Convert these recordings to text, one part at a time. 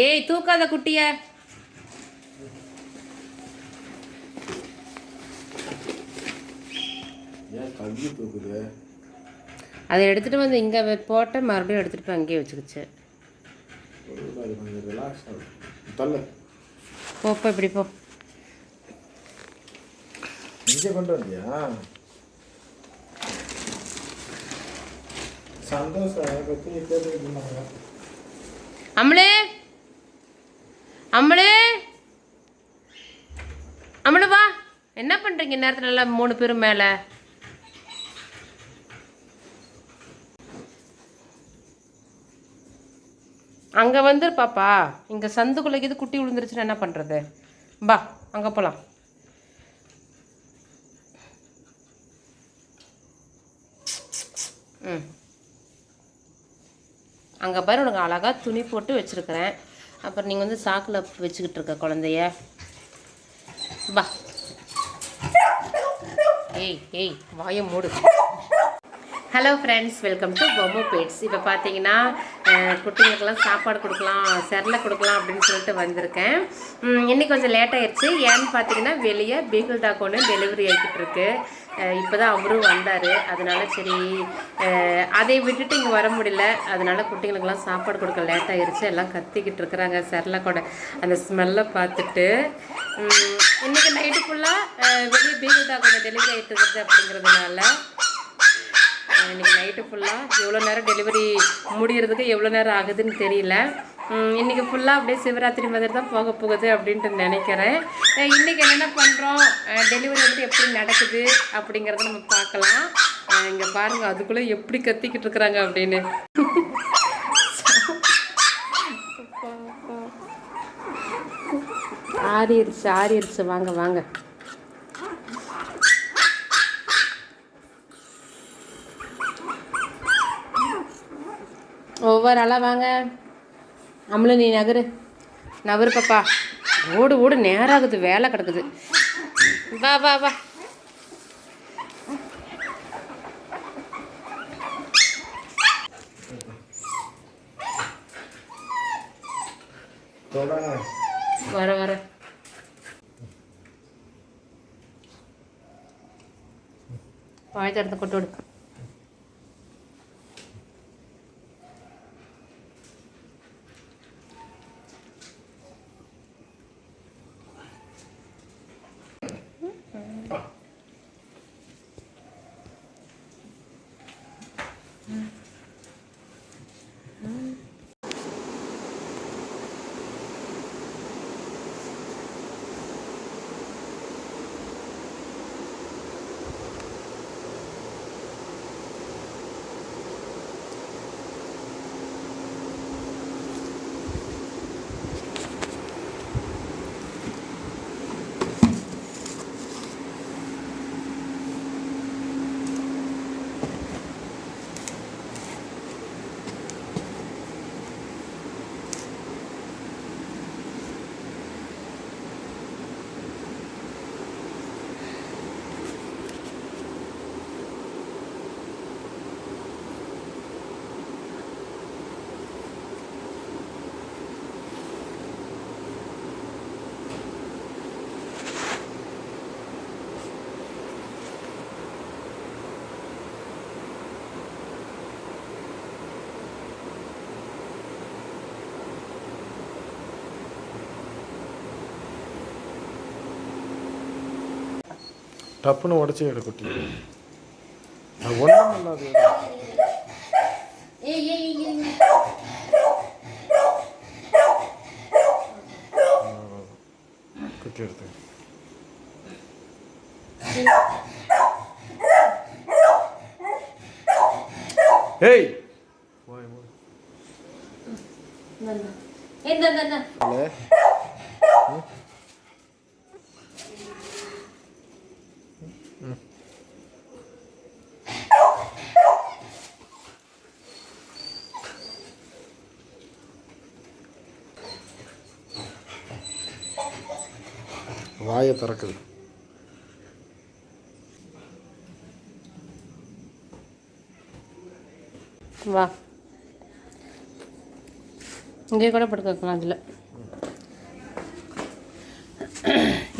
ஏய் தூக்காத குட்டிய. அதை எடுத்துட்டு வந்து இங்க போட்ட மறுபடியும் எடுத்துட்டு போய் அங்கேயே வச்சுக்கிச்சு. போப்போ இப்படி போ. இங்கே கொண்டு வந்தியா? சந்தோஷம். அம்மளே அம்மளே அம்மளு வா. என்ன பண்றீங்க நேரத்துல எல்லாம் 3 பேரும் மேல? அங்க வந்து பாப்பா, இங்க சந்துக்குள்ள இது குட்டி விழுந்துருச்சுன்னா என்ன பண்றது? பா அங்க போலாம். அங்கே பாரு, உனக்கு அழகாக துணி போட்டு வச்சுருக்கிறேன். அப்புறம் நீங்கள் வந்து சாக்கில் வச்சுக்கிட்டு இருக்க குழந்தைய. பா ஏய் ஏய் வாயை மூடு. Hello friends, welcome to Bommu pets. இப்போ பார்த்தீங்கன்னா குட்டிங்களுக்கெல்லாம் சாப்பாடு கொடுக்கலாம், செரலை கொடுக்கலாம் அப்படின்னு சொல்லிட்டு வந்திருக்கேன். இன்றைக்கி கொஞ்சம் லேட் ஆயிடுச்சு. ஏன்னு பார்த்தீங்கன்னா வெளியே பீகிள் டாக் ஒன்று டெலிவரி ஆகிக்கிட்டு இருக்கு. இப்போ தான் அவரும் வந்தார். அதனால சரி அதை விட்டுட்டு இங்கே வர முடியல. அதனால குட்டிங்களுக்கெல்லாம் சாப்பாடு கொடுக்க லேட் ஆயிடுச்சு. எல்லாம் கத்திக்கிட்டு இருக்கிறாங்க செரலை கூட அந்த ஸ்மெல்லை பார்த்துட்டு. இன்றைக்கி நைட்டு ஃபுல்லாக வெளியே பீகிள் டாக் ஒன்று டெலிவரி ஆகிட்டு இருக்குது அப்படிங்கிறதுனால இன்றைக்கி நைட்டு ஃபுல்லாக எவ்வளோ நேரம் டெலிவரி முடிகிறதுக்கு எவ்வளோ நேரம் ஆகுதுன்னு தெரியல. இன்றைக்கி ஃபுல்லாக அப்படியே சிவராத்திரி மாதிரி தான் போக போகுது அப்படின்ட்டு நினைக்கிறேன். இன்றைக்கி என்னென்ன பண்ணுறோம், டெலிவரி வந்து எப்படி நடக்குது அப்படிங்கிறத நம்ம பார்க்கலாம். இங்கே பாருங்கள், அதுக்குள்ளே எப்படி கத்திக்கிட்டு இருக்கிறாங்க அப்படின்னு. ஆறிடுச்சு வாங்க வாங்க. ஒவ்வொரு ஆளாக வாங்க. அம்மளு நீ நகரு பாப்பா. ஓடு நேரம் ஆகுது, வேலை கிடக்குது. வா வா வா. வர வாய் திறந்து கொட்டு விடு. டப்புன்னு உடச்சி எடு குட்டி. ஒன்றும் இல்லாது. குட்டி எடுத்து ஏய் வாயை திறக்குது. வா இங்கே கூட படுக்க வைக்கலாம் அதில்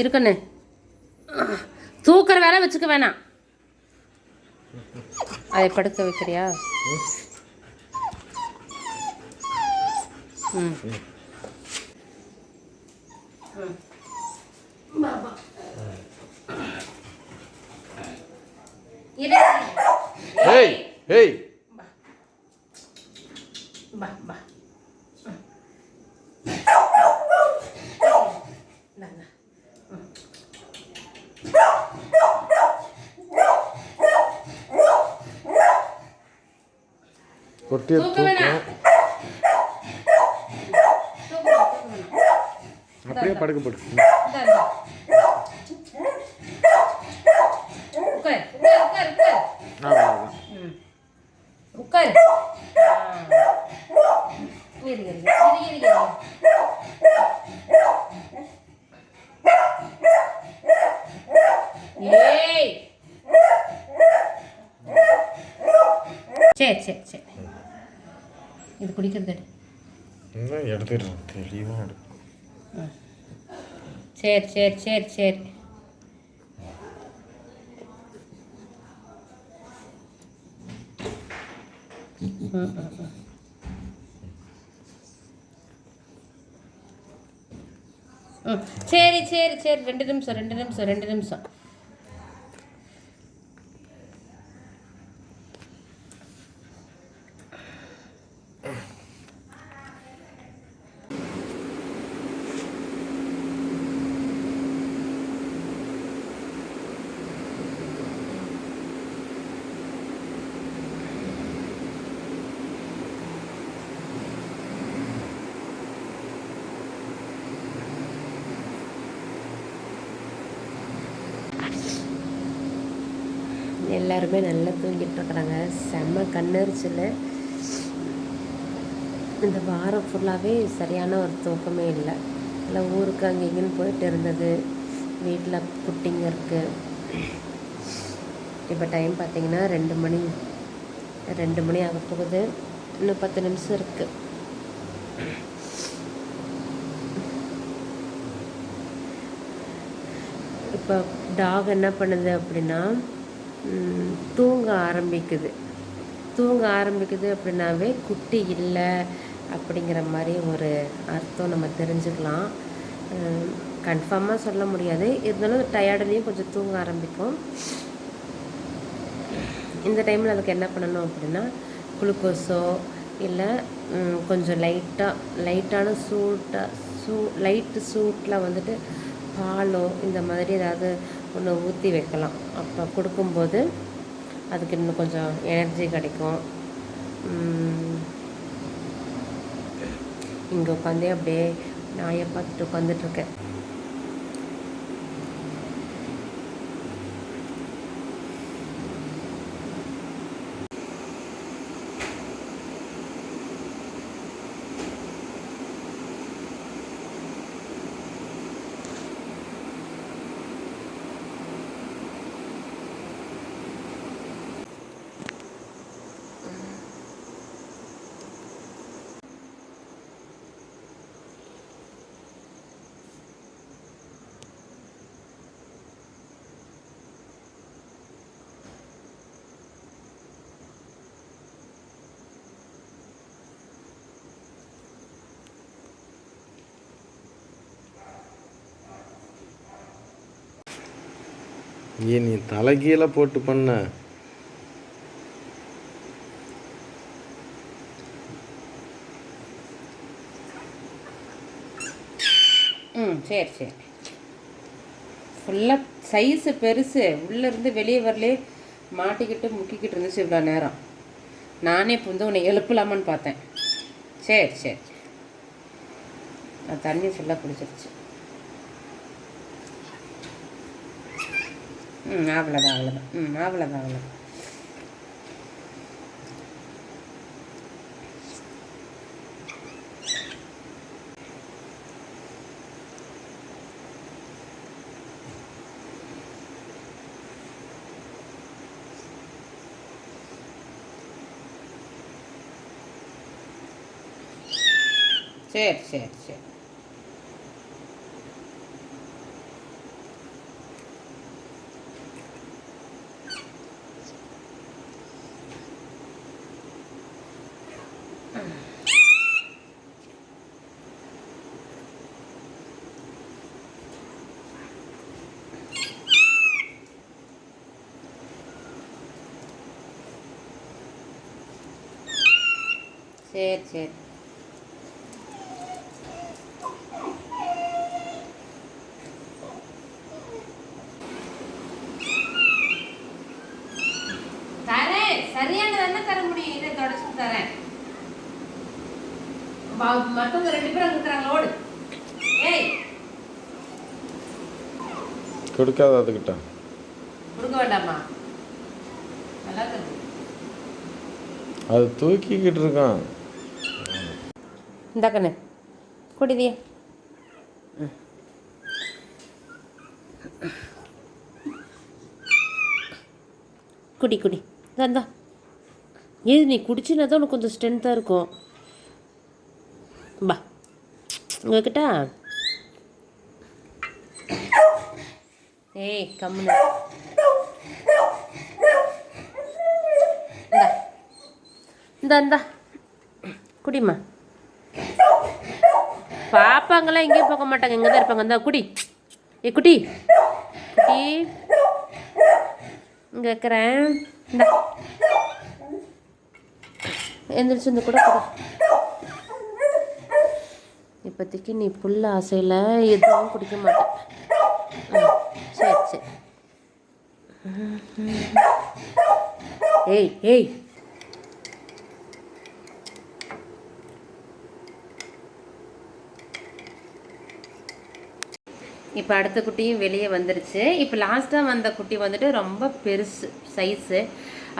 இருக்கண்ணே. தூக்கிற வேலை வச்சுக்க வேணாம். அதை படுக்க வைக்கிறியா? ம் ஏய் ஏய் பா பா குட்டியை தூக்கம் அப்படியே படுக்க போடு. அவ்வளவுதான். உட்காரு. சரி சரி சரி, இது குடிக்கிறது இன்னும் எடுத்துடுறேன், தெளிவாக எடுக்கும். சரி சரி சரி சரி. சரி சரி சரி, 2 நிமிஷம் 2 நிமிஷம் 2 நிமிஷம். எல்லாருமே நல்லா தூங்கிட்டு இருக்கிறாங்க. செம்ம கண்ணரிச்சல். இந்த வாரம் ஃபுல்லாகவே சரியான ஒரு தூக்கமே இல்லை. இல்லை ஊருக்கு அங்கே இங்கேன்னு போயிட்டு இருந்தது. வீட்டில் குட்டிங்க இருக்குது. இப்போ டைம் பார்த்திங்கன்னா 2 மணி ஆக போகுது. இன்னும் 10 நிமிஷம் இருக்குது. இப்போ டாக் என்ன பண்ணுது அப்படின்னா தூங்க ஆரம்பிக்குது அப்படின்னாவே குட்டி இல்லை அப்படிங்கிற மாதிரி ஒரு அர்த்தம் நம்ம தெரிஞ்சுக்கலாம். கன்ஃபார்மாக சொல்ல முடியாது, இருந்தாலும் டயர்டுலேயும் கொஞ்சம் தூங்க ஆரம்பிக்கும். இந்த டைமில் அதுக்கு என்ன பண்ணணும் அப்படின்னா குளுக்கோஸோ இல்லை கொஞ்சம் லைட்டான லைட்டு சூட்டில் வந்துட்டு பாலோ இந்த மாதிரி ஏதாவது ஒன்று ஊற்றி வைக்கலாம். அப்போ கொடுக்கும்போது அதுக்கு இன்னும் கொஞ்சம் எனர்ஜி கிடைக்கும். இங்கே உட்காந்தே அப்படியே நாயை பார்த்துட்டு உட்காந்துட்ருக்கேன். நீ தலைகீழ போட்டு பண்ண. சரி சரி. ஃபுல்லாக சைஸு பெருசு, உள்ளேருந்து வெளியே வரலே மாட்டிக்கிட்டு முக்கிக்கிட்டு இருந்துச்சு இவ்வளோ நேரம். நானே இப்போ வந்து உன்னை எழுப்பலாமான்னு பார்த்தேன். சரி சரி, நான் தண்ணி ஃபுல்லாக குடிச்சிருச்சு. அவ்வளோதான். அவ்வளோதான். சரி சரி சரி. சரி சரி. தரேன், சரியானது என்ன தர முடியும்? இதை தொடச்சு தரேன். மற்றவங்க 2 பேரும் இருக்கிறாங்க. ஓடு. ஏய், கொடுக்காத அதுக்கிட்ட. கொடுக்க வேண்டாமா? நல்லா இருக்கு. அது தூக்கிக்கிட்டு இருக்கான். இந்த கண்ணு குடிதிய. குடி குடி. இந்தா ஏது நீ குடிச்சினா தான் உனக்கு கொஞ்சம் ஸ்ட்ரென்த்தாக இருக்கும். பா உங்ககிட்ட. ஏய் கம்முன்னு. இந்தா இந்தா குடிம்மா. பாப்பாங்கெல்லாம் எங்கேயும் போக மாட்டாங்க, இங்கே தான் இருப்பாங்க. இந்தா குடி. ஏ குட்டி குட்டி இங்கே வைக்கிறேன். இந்தா எந்திரிச்சு இந்த கூட கொடு. இப்போதைக்கு நீ புல்ல ஆசையில் எதுவும் குடிக்க மாட்டேன். சரி சரி. ஏய் ஏய், இப்போ அடுத்த குட்டியும் வெளியே வந்துருச்சு. இப்போ லாஸ்ட்டாக வந்த குட்டி வந்துட்டு ரொம்ப பெருசு சைஸு,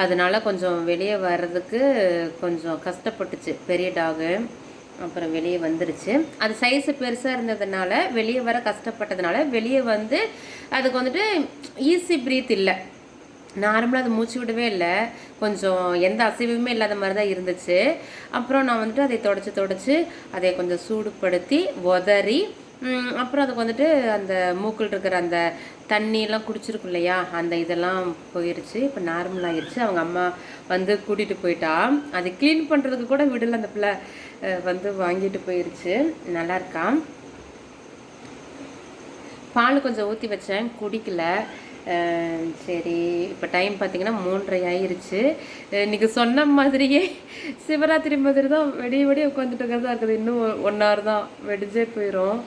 அதனால கொஞ்சம் வெளியே வர்றதுக்கு கொஞ்சம் கஷ்டப்பட்டுச்சு பெரிய டாகு. அப்புறம் வெளியே வந்துருச்சு. அது சைஸு பெருசாக இருந்ததுனால வெளியே வர கஷ்டப்பட்டதுனால வெளியே வந்து அதுக்கு வந்துட்டு ஈஸி ப்ரீத் இல்லை. நார்மலாக அது மூச்சு விடவே இல்லை, கொஞ்சம் எந்த அசைவுமே இல்லாத மாதிரி தான் இருந்துச்சு. அப்புறம் நான் வந்துட்டு அதை தொடச்சி அதை கொஞ்சம் சூடுபடுத்தி உதறி அப்புறம் அதுக்கு வந்துட்டு அந்த மூக்கில் இருக்கிற அந்த தண்ணியெல்லாம் குடிச்சிருக்கும் இல்லையா, அந்த இதெல்லாம் போயிடுச்சு. இப்போ நார்மல் ஆகிடுச்சு. அவங்க அம்மா வந்து கூட்டிகிட்டு போயிட்டா. அது க்ளீன் பண்ணுறதுக்கு கூட விடலை. அந்த பிள்ளை வந்து வாங்கிட்டு போயிடுச்சு. நல்லா இருக்கா. பால் கொஞ்சம் ஊற்றி வச்சேன், குடிக்கல. சரி, இப்போ டைம் பார்த்திங்கன்னா 3:30 ஆயிடுச்சு. இன்றைக்கி சொன்ன மாதிரியே சிவராத்திரி மாதிரி தான் வெடிய உட்காந்துட்டு இருக்கிறதா இருக்குது. இன்னும் 1 hour தான் வெடிஞ்சே போயிடும்.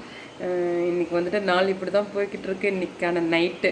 இன்றைக்கி வந்துட்டு நாள் இப்படி தான் போய்கிட்டு இருக்கு இன்றைக்கான நைட்டு.